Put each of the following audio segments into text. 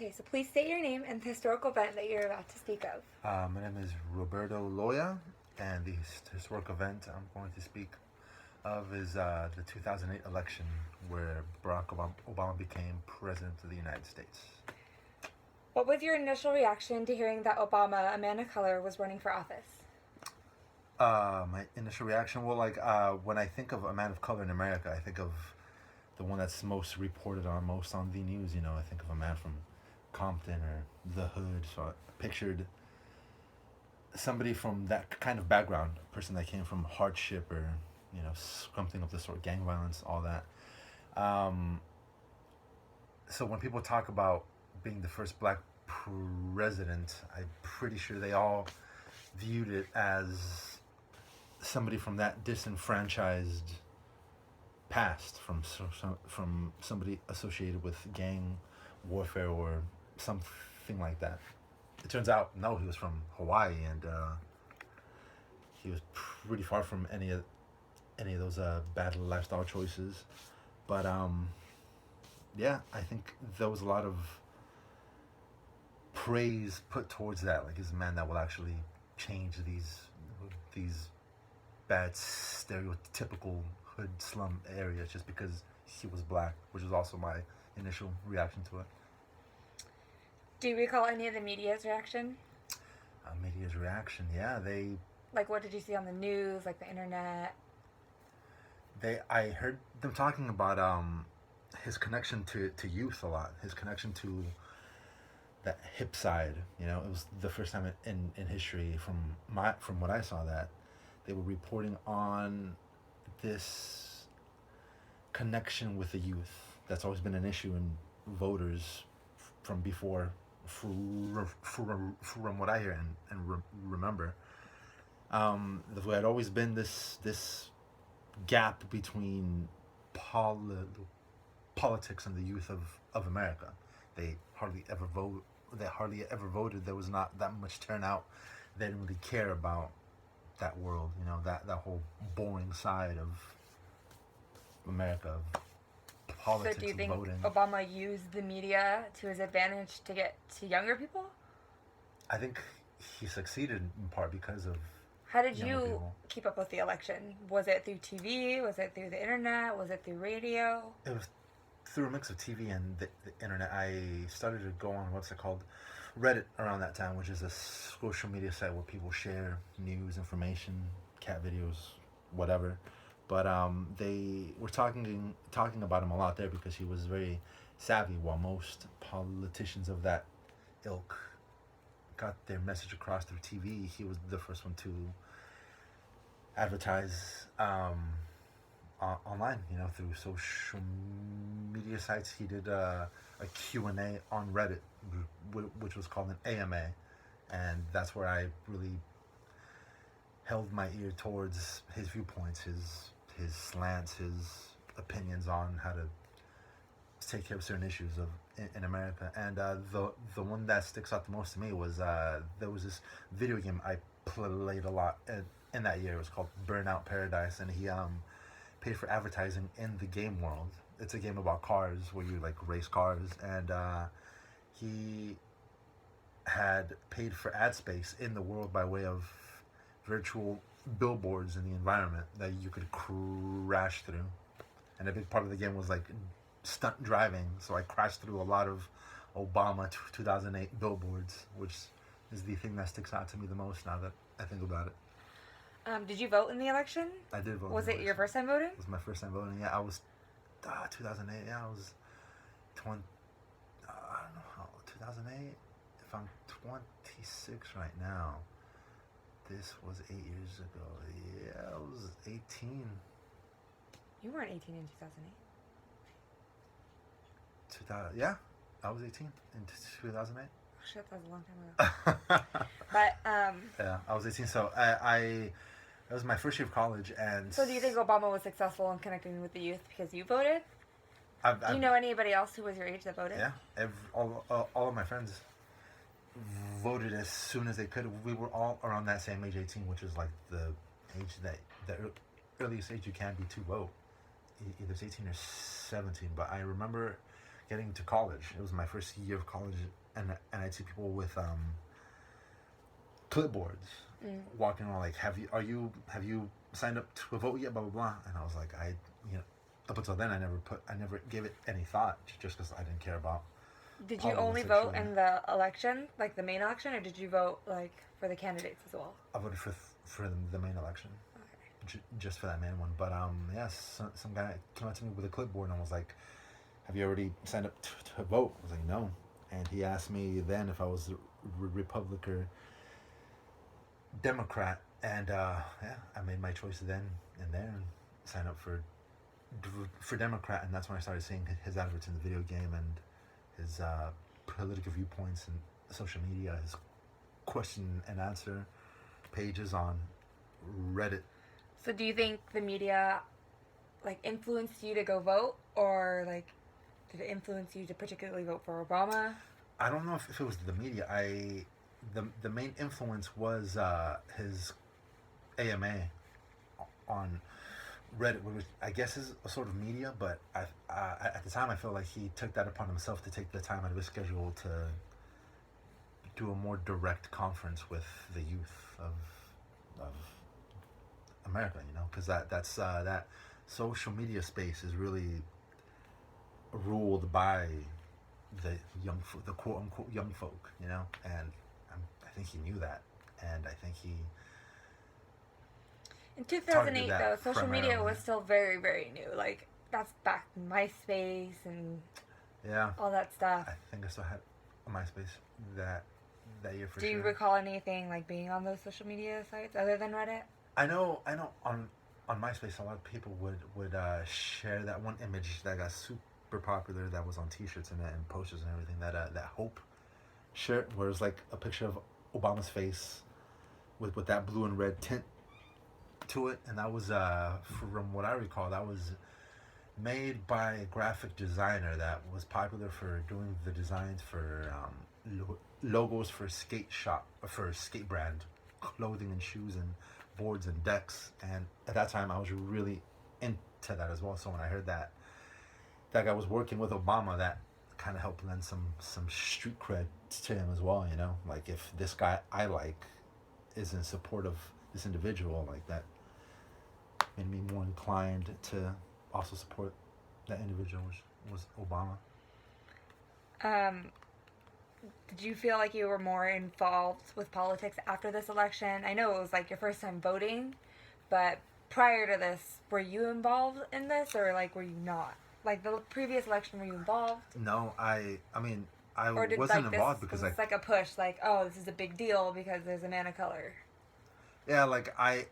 Okay, so please state your name and the historical event that you're about to speak of. My name is Roberto Loya, and the historic event I'm going to speak of is the 2008 election where Barack Obama became President of the United States. What was your initial reaction to hearing that Obama, a man of color, was running for office? My initial reaction, when I think of a man of color in America, I think of the one that's most reported on, most on the news. I think of a man from Compton or the hood. So I pictured somebody from that kind of background, a person that came from hardship or something of the sort, gang violence, all that. So when people talk about being the first black president, I'm pretty sure they all viewed it as somebody from that disenfranchised past, from somebody associated with gang warfare or something like that. It turns out, no, he was from Hawaii, and he was pretty far from any of those bad lifestyle choices. But yeah, I think there was a lot of praise put towards that. Like, he's a man that will actually change these bad stereotypical hood slum areas just because he was black, which was also my initial reaction to it. Do you recall any of the media's reaction? Media's reaction, yeah, Like, what did you see on the news, like the internet? I heard them talking about his connection to youth a lot, his connection to that hip side. It was the first time in history from what I saw that they were reporting on this connection with the youth. That's always been an issue in voters from before, from what I hear and remember. There had always been this gap between politics and the youth of America. They hardly ever vote. They hardly ever voted. There was not that much turnout. They didn't really care about that world. That whole boring side of America, of politics, So do you think voting. Obama used the media to his advantage to get to younger people? I think he succeeded in part because of. How did you keep up with the election? Was it through TV? Was it through the internet? Was it through radio? It was through a mix of TV and the internet. I started to go on what's it called, Reddit, around that time, which is a social media site where people share news, information, cat videos, whatever. But they were talking about him a lot there because he was very savvy. While most politicians of that ilk got their message across through TV, he was the first one to advertise online, through social media sites. He did a Q&A on Reddit, which was called an AMA, and that's where I really held my ear towards his viewpoints, his slants, his opinions on how to take care of certain issues in America. And the one that sticks out the most to me was there was this video game I played a lot in that year. It was called Burnout Paradise, and he paid for advertising in the game world. It's a game about cars where you race cars, and he had paid for ad space in the world by way of virtual billboards in the environment that you could crash through. And a big part of the game was stunt driving, so I crashed through a lot of Obama 2008 billboards, which is the thing that sticks out to me the most now that I think about it. Did you vote in the election? I did vote. Was it your first time voting? It was my first time voting. Yeah, I was 2008. Yeah, I was 20. I don't know how 2008. If I'm 26 right now, this was 8 years ago. Yeah, I was 18. You weren't 18 in 2008. Yeah, I was 18 in 2008. Oh, shit, that was a long time ago. But yeah, I was 18. So it was my first year of college, and. So do you think Obama was successful in connecting with the youth because you voted? Do you know anybody else who was your age that voted? Yeah, all of my friends voted as soon as they could. We were all around that same age, 18, which is the age the earliest age you can be to vote. Either it's 18 or 17. But I remember getting to college. It was my first year of college, and I'd see people with clipboards walking around like, have you signed up to vote yet? Blah blah blah. And I was like, you know, up until then I never gave it any thought, just because I didn't care about. Did you only vote in the election, like the main election, or did you vote like for the candidates as well? I voted for the main election. Okay. Just for that main one. But yes, some guy came up to me with a clipboard and was like, "Have you already signed up to vote?" I was like, "No." And he asked me then if I was a Republican or Democrat, and yeah, I made my choice then and there and signed up for Democrat, and that's when I started seeing his adverts in the video game and his political viewpoints and social media, his question and answer pages on Reddit. So do you think the media like influenced you to go vote, or like did it influence you to particularly vote for Obama? I don't know if it was the media. The main influence was his AMA on Reddit, which I guess is a sort of media, but at the time I feel like he took that upon himself to take the time out of his schedule to do a more direct conference with the youth of America, you know, because that social media space is really ruled by the the quote unquote young folk, you know, and I think he knew that, and I think he. In 2008, though, social media was still very, very new. Like, that's back MySpace and all that stuff. I think I still had a MySpace that year for sure. Do you recall anything like being on those social media sites other than Reddit? I know on MySpace a lot of people would share that one image that got super popular that was on T-shirts and posters and everything, that Hope shirt where it was like a picture of Obama's face with that blue and red tint to it, and that was from what I recall, that was made by a graphic designer that was popular for doing the designs for logos for skate brand clothing and shoes and boards and decks. And at that time I was really into that as well, so when I heard that guy was working with Obama, that kind of helped lend some street cred to him as well, you know, like if this guy I like is in support of this individual, like that made me more inclined to also support that individual, which was Obama. Did you feel like you were more involved with politics after this election? I know it was like your first time voting, but prior to this, were you involved in this, or like were you not? Like the previous election, were you involved? No, I mean, I or did, wasn't like, involved because it's like a push, like, oh, this is a big deal because there's a man of color. Yeah, like I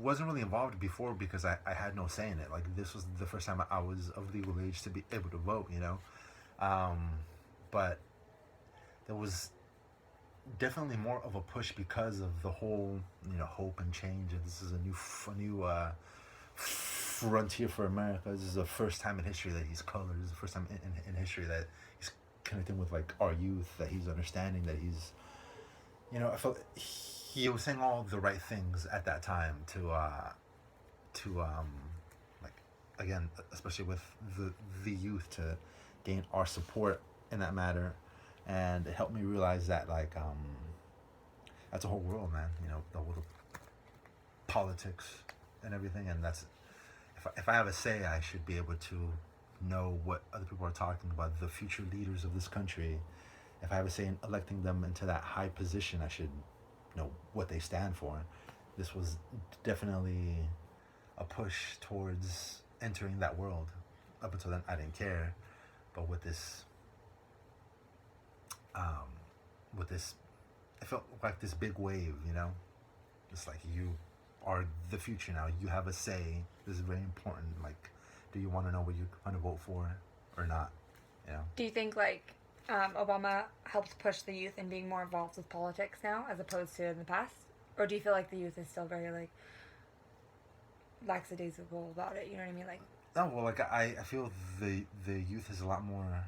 wasn't really involved before because I had no say in it. Like this was the first time I was of legal age to be able to vote, you know. But there was definitely more of a push because of the whole, you know, hope and change, and this is a new frontier for America. This is the first time in history that he's colored. This is the first time in history that he's connecting with like our youth, that he's understanding, that he's, you know, I felt he was saying all the right things at that time to like, again, especially with the youth, to gain our support in that matter. And it helped me realize that like that's a whole world, man, you know, the world of politics and everything. And that's, if I have a say, I should be able to know what other people are talking about, the future leaders of this country. If I have a say in electing them into that high position, I should know what they stand for. This was definitely a push towards entering that world. Up until then, I didn't care, but with this, it felt like this big wave, you know. It's like you are the future now. You have a say. This is very important. Like, do you want to know what you're going to vote for or not? You know. Do you think like Obama helped push the youth in being more involved with politics now as opposed to in the past? Or do you feel like the youth is still very like lackadaisical about it? You know what I mean? Like, no, well, like I feel the youth is a lot more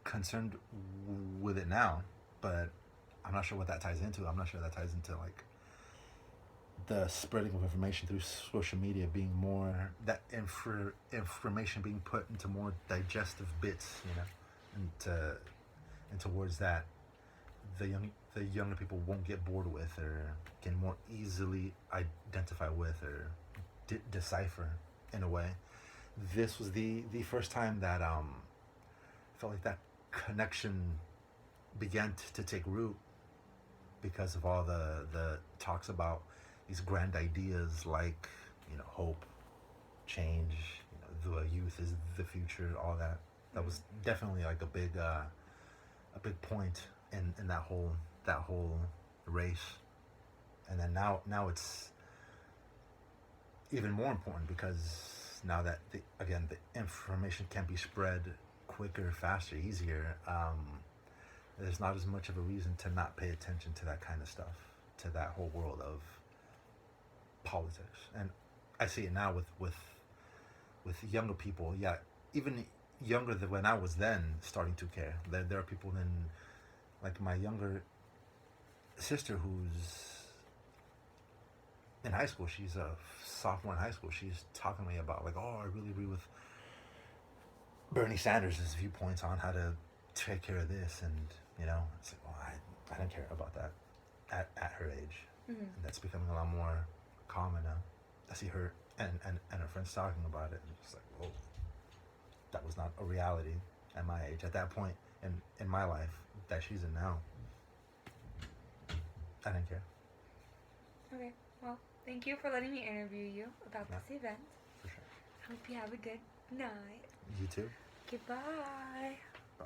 concerned with it now, but I'm not sure what that ties into. I'm not sure that ties into like the spreading of information through social media being more that information being put into more digestive bits, and towards that the younger people won't get bored with or can more easily identify with or decipher in a way. This was the first time that felt like that connection began to take root because of all the talks about these grand ideas like hope, change, the youth is the future, all that. That was definitely like a big point in that whole race. And then now it's even more important because now that the information can be spread quicker, faster, easier. There's not as much of a reason to not pay attention to that kind of stuff, to that whole world of politics. And I see it now with younger people. Yeah, even younger than when I was then starting to care. There are people in like my younger sister who's in high school. She's a sophomore in high school. She's talking to me about like, oh, I really agree with Bernie Sanders' viewpoints on how to take care of this, and it's like, well, I didn't care about that at her age. Mm-hmm. And that's becoming a lot more common now. I see her and her friends talking about it, and it's like, whoa, that was not a reality at my age, at that point in my life that she's in now. I didn't care. Okay, well, thank you for letting me interview you about this event. For sure. I hope you have a good night. You too. Goodbye. Bye.